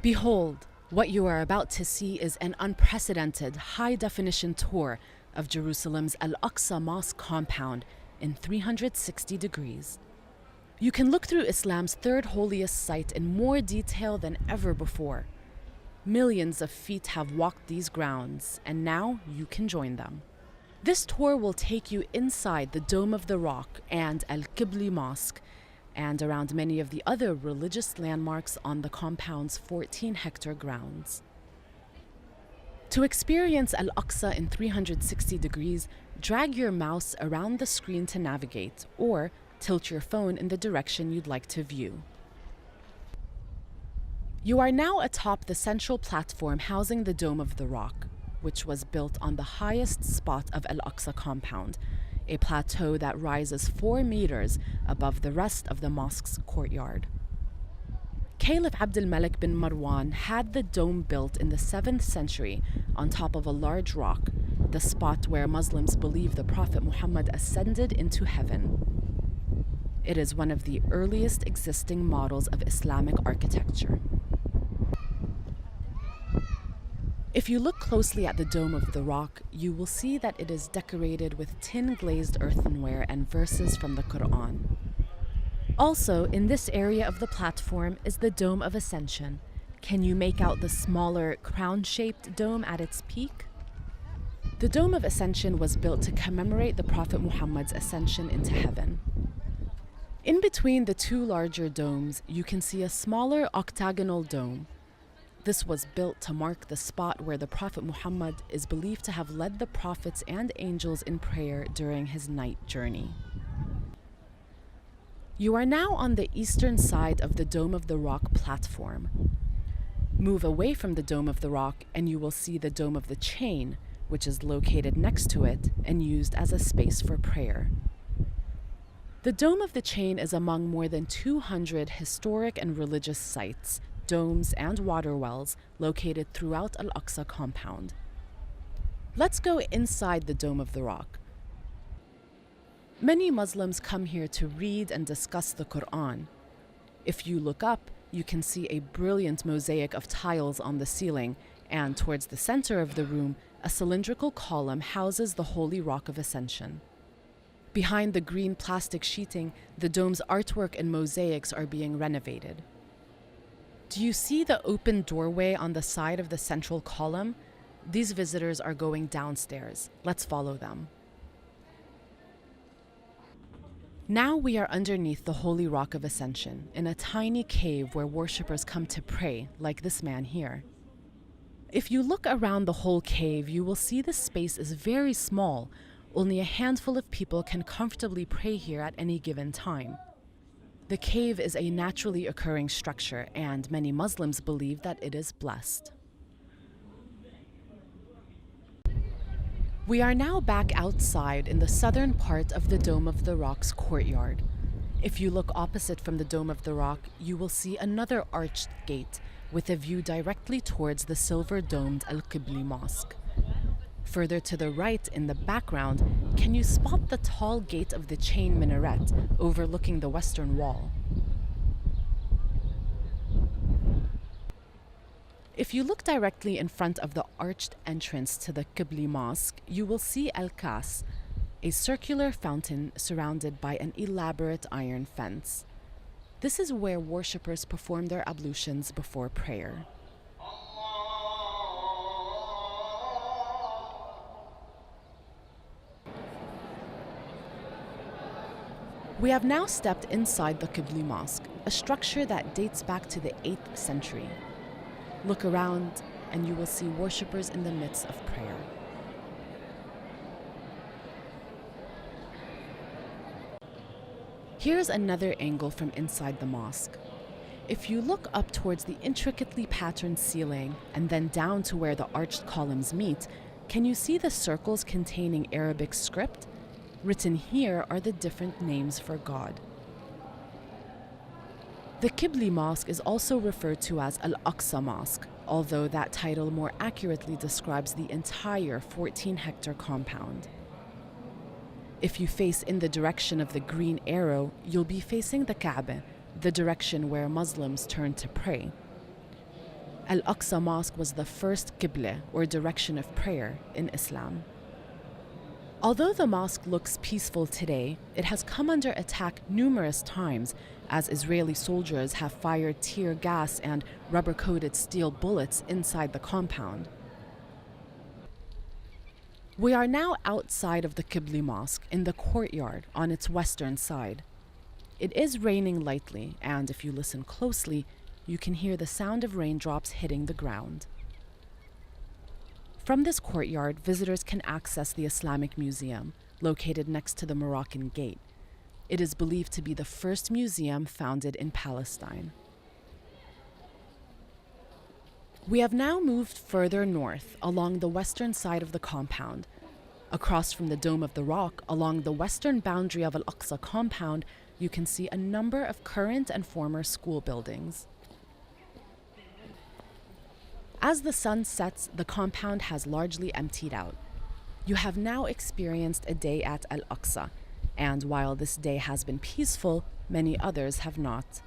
Behold, what you are about to see is an unprecedented high-definition tour of Jerusalem's al-Aqsa mosque compound in 360 degrees. You can look through Islam's third holiest site in more detail than ever before. Millions of feet have walked these grounds, and now you can join them. This tour will take you inside the Dome of the Rock and al-Qibli Mosque, and around many of the other religious landmarks on the compound's 14-hectare grounds. To experience al-Aqsa in 360 degrees, drag your mouse around the screen to navigate, or tilt your phone in the direction you'd like to view. You are now atop the central platform housing the Dome of the Rock, which was built on the highest spot of al-Aqsa compound, a plateau that rises 4 meters above the rest of the mosque's courtyard. Caliph Abdul Malik bin Marwan had the dome built in the 7th century on top of a large rock, the spot where Muslims believe the Prophet Muhammad ascended into heaven. It is one of the earliest existing models of Islamic architecture. If you look closely at the Dome of the Rock, you will see that it is decorated with tin-glazed earthenware and verses from the Quran. Also, in this area of the platform is the Dome of Ascension. Can you make out the smaller, crown-shaped dome at its peak? The Dome of Ascension was built to commemorate the Prophet Muhammad's ascension into heaven. In between the two larger domes, you can see a smaller octagonal dome. This was built to mark the spot where the Prophet Muhammad is believed to have led the prophets and angels in prayer during his night journey. You are now on the eastern side of the Dome of the Rock platform. Move away from the Dome of the Rock and you will see the Dome of the Chain, which is located next to it and used as a space for prayer. The Dome of the Chain is among more than 200 historic and religious sites, domes, and water wells located throughout al-Aqsa compound. Let's go inside the Dome of the Rock. Many Muslims come here to read and discuss the Quran. If you look up, you can see a brilliant mosaic of tiles on the ceiling, and towards the center of the room, a cylindrical column houses the Holy Rock of Ascension. Behind the green plastic sheeting, the dome's artwork and mosaics are being renovated. Do you see the open doorway on the side of the central column? These visitors are going downstairs. Let's follow them. Now we are underneath the Holy Rock of Ascension, in a tiny cave where worshippers come to pray, like this man here. If you look around the whole cave, you will see the space is very small. Only a handful of people can comfortably pray here at any given time. The cave is a naturally occurring structure, and many Muslims believe that it is blessed. We are now back outside in the southern part of the Dome of the Rock's courtyard. If you look opposite from the Dome of the Rock, you will see another arched gate with a view directly towards the silver-domed al-Qibli Mosque. Further to the right in the background, can you spot the tall gate of the chain minaret overlooking the western wall? If you look directly in front of the arched entrance to the Qibli Mosque, you will see al-aksa, a circular fountain surrounded by an elaborate iron fence. This is where worshippers perform their ablutions before prayer. We have now stepped inside the Qibli Mosque, a structure that dates back to the 8th century. Look around and you will see worshippers in the midst of prayer. Here's another angle from inside the mosque. If you look up towards the intricately patterned ceiling and then down to where the arched columns meet, can you see the circles containing Arabic script? Written here are the different names for God. The Qibli Mosque is also referred to as al-Aqsa Mosque, although that title more accurately describes the entire 14-hectare compound. If you face in the direction of the green arrow, you'll be facing the Kaaba, the direction where Muslims turn to pray. Al-Aqsa Mosque was the first qibla, or direction of prayer, in Islam. Although the mosque looks peaceful today, it has come under attack numerous times as Israeli soldiers have fired tear gas and rubber-coated steel bullets inside the compound. We are now outside of the Qibli Mosque in the courtyard on its western side. It is raining lightly, and if you listen closely, you can hear the sound of raindrops hitting the ground. From this courtyard, visitors can access the Islamic Museum, located next to the Moroccan Gate. It is believed to be the first museum founded in Palestine. We have now moved further north along the western side of the compound. Across from the Dome of the Rock, along the western boundary of al-Aqsa compound, you can see a number of current and former school buildings. As the sun sets, the compound has largely emptied out. You have now experienced a day at al-Aqsa, and while this day has been peaceful, many others have not.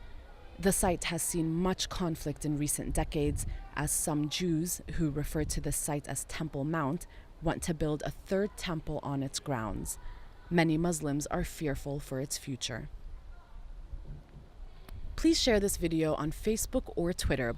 The site has seen much conflict in recent decades, as some Jews, who refer to the site as Temple Mount, want to build a third temple on its grounds. Many Muslims are fearful for its future. Please share this video on Facebook or Twitter